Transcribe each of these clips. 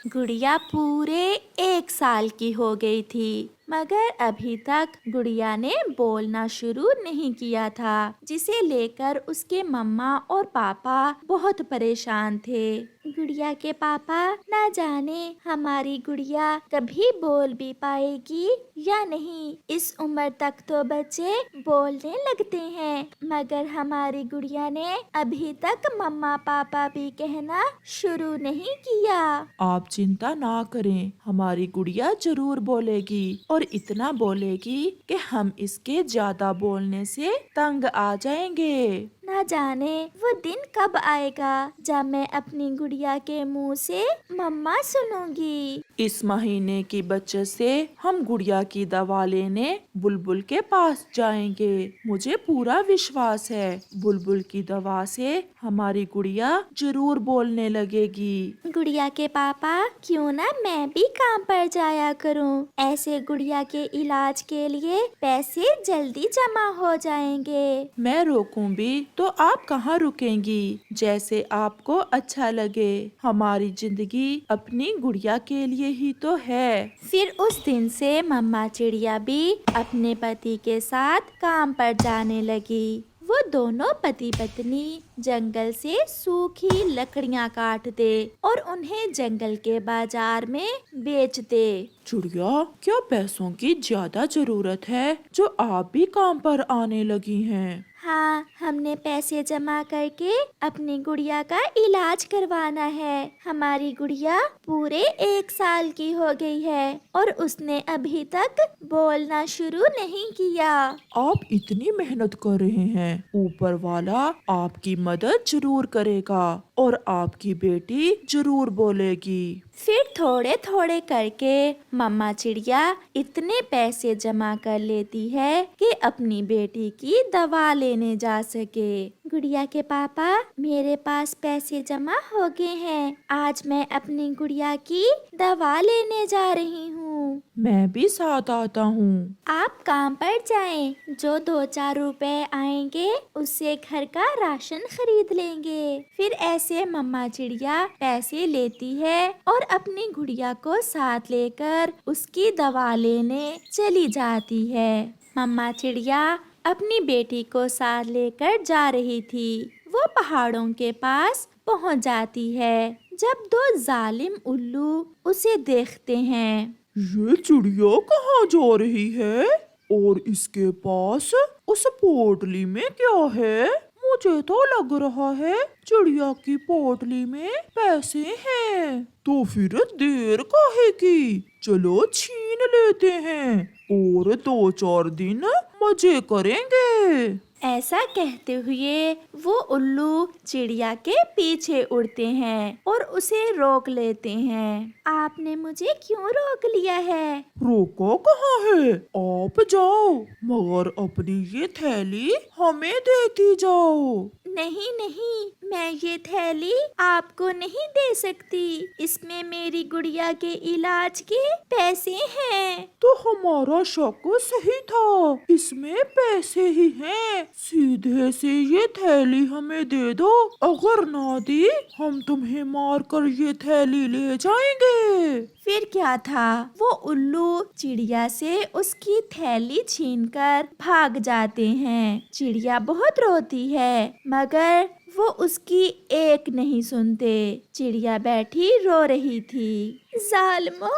गुड़िया पूरे 1 साल की हो गई थी, मगर अभी तक गुड़िया ने बोलना शुरू नहीं किया था, जिसे लेकर उसके मम्मा और पापा बहुत परेशान थे। गुड़िया के पापा ना जाने हमारी गुड़िया कभी बोल भी पाएगी या नहीं। इस उम्र तक तो बच्चे बोलने लगते हैं, मगर हमारी गुड़िया ने अभी तक मम्मा पापा भी कहना शुरू नहीं किया। आप चिंता ना करें, हमारी गुड़िया जरूर बोलेगी और इतना बोलेगी कि हम इसके ज्यादा बोलने से तंग आ जाएंगे। ना जाने वो दिन कब आएगा जब मैं अपनी गुड़िया के मुंह से मम्मा सुनूंगी। इस महीने की बचत से हम गुड़िया की दवा लेने बुलबुल के पास जाएंगे। मुझे पूरा विश्वास है बुलबुल की दवा से हमारी गुड़िया जरूर बोलने लगेगी। गुड़िया के पापा क्यों ना मैं भी काम पर जाया करूं, ऐसे गुड़िया के इलाज के लिए पैसे जल्दी जमा हो जाएंगे। मैं रोकूं भी तो आप कहाँ रुकेंगी? जैसे आपको अच्छा लगे। हमारी जिंदगी अपनी गुड़िया के लिए ही तो है। फिर उस दिन से मम्मा चिड़िया भी अपने पति के साथ काम पर जाने लगी। वो दोनों पति पत्नी जंगल से सूखी लकड़ियां काटते और उन्हें जंगल के बाजार में बेचते। चिड़िया, क्या पैसों की ज्यादा जरूरत है जो आप भी काम पर आने लगी हैं? हाँ, हमने पैसे जमा करके अपनी गुड़िया का इलाज करवाना है। हमारी गुड़िया पूरे 1 साल की हो गई है और उसने अभी तक बोलना शुरू नहीं किया। आप इतनी मेहनत कर रहे हैं, ऊपर वाला आपकी मदद जरूर करेगा और आपकी बेटी जरूर बोलेगी। फिर थोड़े थोड़े करके मम्मा चिड़िया इतने पैसे जमा कर लेती है कि अपनी बेटी की दवा लेने जा सके। गुड़िया के पापा, मेरे पास पैसे जमा हो गए हैं, आज मैं अपनी गुड़िया की दवा लेने जा रही हूँ। मैं भी साथ आता हूँ। आप काम पर जाएं, जो 2-4 रुपए आएंगे उससे घर का राशन खरीद लेंगे। फिर ऐसे मम्मा चिड़िया पैसे लेती है और अपनी गुड़िया को साथ लेकर उसकी दवा लेने चली जाती है। मम्मा चिड़िया अपनी बेटी को साथ लेकर जा रही थी। वो पहाड़ों के पास पहुंच जाती है, जब 2 जालिम उल्लू उसे देखते हैं। ये चिड़िया कहाँ जा रही है और इसके पास उस पोटली में क्या है? मुझे तो लग रहा है चिड़िया की पोटली में पैसे हैं। तो फिर देर काहे की? चलो छीन लेते हैं और 2-4 दिन मजे करेंगे। ऐसा कहते हुए वो उल्लू चिड़िया के पीछे उड़ते हैं और उसे रोक लेते हैं। आपने मुझे क्यों रोक लिया है? रोका कहाँ है? आप जाओ, मगर अपनी ये थैली हमें देती जाओ। नहीं नहीं, मैं ये थैली आपको नहीं दे सकती, इसमें मेरी गुड़िया के इलाज के पैसे हैं। तो हमारा शक सही था, इसमें पैसे ही हैं। सीधे से ये थैली हमें दे दो, अगर ना दी हम तुम्हें मार कर ये थैली ले जाएंगे। फिर क्या था, वो उल्लू चिड़िया से उसकी थैली छीनकर भाग जाते हैं। चिड़िया बहुत रोती है, मगर वो उसकी एक नहीं सुनते। चिड़िया बैठी रो रही थी। जालिमो,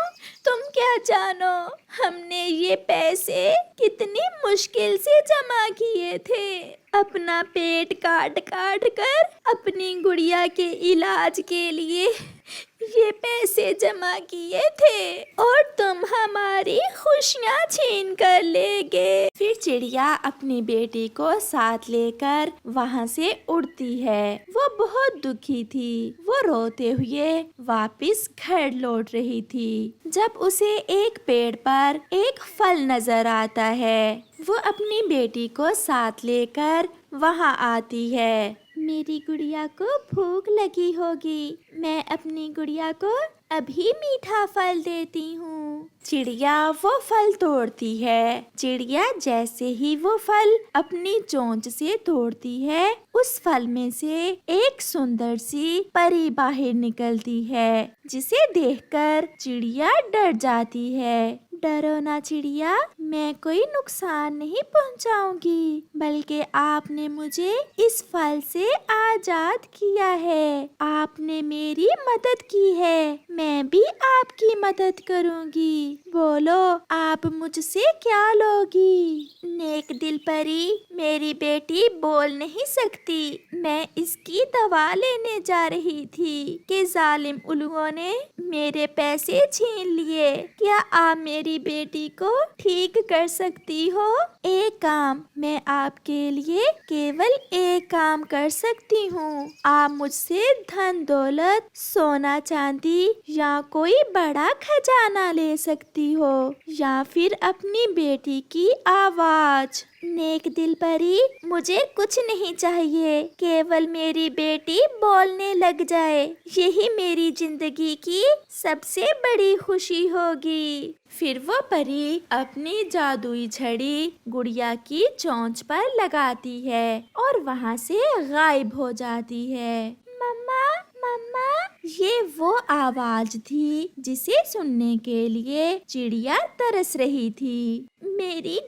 तुम क्या जानो, हमने ये पैसे कितनी मुश्किल से जमा किए थे। अपना पेट काट काट कर अपनी गुड़िया के इलाज के लिए ये पैसे जमा किए थे और तुम हमारी खुशियाँ छीन कर ले गए। फिर चिड़िया अपनी बेटी को साथ लेकर वहाँ से उड़ती है। वो बहुत दुखी थी। वो रोते हुए वापस घर लौट रही थी, जब उसे एक पेड़ पर एक फल नजर आता है। वो अपनी बेटी को साथ लेकर वहाँ आती है। मेरी गुड़िया को भूख लगी होगी, मैं अपनी गुड़िया को अभी मीठा फल देती हूँ। चिड़िया वो फल तोड़ती है। चिड़िया जैसे ही वो फल अपनी चोंच से तोड़ती है, उस फल में से एक सुंदर सी परी बाहर निकलती है, जिसे देखकर चिड़िया डर जाती है। डरो ना चिड़िया, मैं कोई नुकसान नहीं पहुंचाऊंगी, बल्कि आपने मुझे इस फल से आजाद किया है। आपने मेरी मदद की है, मैं भी आपकी मदद करूंगी। बोलो, आप मुझसे क्या लोगी? नेक दिल परी, मेरी बेटी बोल नहीं सकती। मैं इसकी दवा लेने जा रही थी कि जालिम उल्लुओं ने मेरे पैसे छीन लिए। क्या आप मेरी बेटी को ठीक कर सकती हो? एक काम, मैं आपके लिए केवल एक काम कर सकती हूँ। आप मुझसे धन दौलत, सोना चांदी या कोई बड़ा खजाना ले सकती हो, या फिर अपनी बेटी की आवाज। नेक दिल परी, मुझे कुछ नहीं चाहिए, केवल मेरी बेटी बोलने लग जाए, यही मेरी जिंदगी की सबसे बड़ी खुशी होगी। फिर वो परी अपनी जादुई छड़ी गुड़िया की चोंच पर लगाती है और वहाँ से गायब हो जाती है। मम्मा, मम्मा, ये वो आवाज थी जिसे सुनने के लिए चिड़िया तरस रही थी। मेरी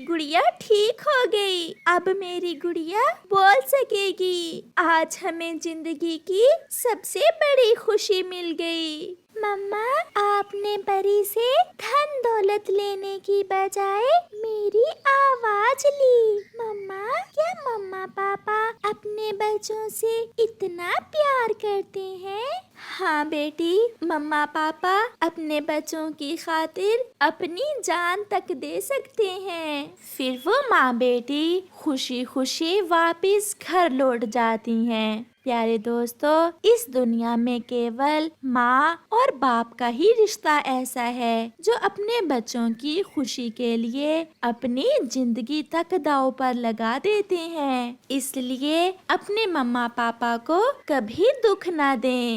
गुड़िया ठीक हो गई। अब मेरी गुड़िया बोल सकेगी। आज हमें जिंदगी की सबसे बड़ी खुशी मिल गई। मम्मा, आपने परी से धन दौलत लेने की बजाय मेरी आवाज ली। मम्मा, क्या मम्मा पापा अपने बच्चों से इतना प्यार करते हैं? हाँ बेटी, मम्मा पापा अपने बच्चों की खातिर अपनी जान तक दे सकते हैं। फिर वो माँ बेटी खुशी खुशी वापस घर लौट जाती हैं। प्यारे दोस्तों, इस दुनिया में केवल माँ और बाप का ही रिश्ता ऐसा है जो अपने बच्चों की खुशी के लिए अपनी जिंदगी तक दांव पर लगा देते हैं। इसलिए अपने मम्मा पापा को कभी दुख ना दें।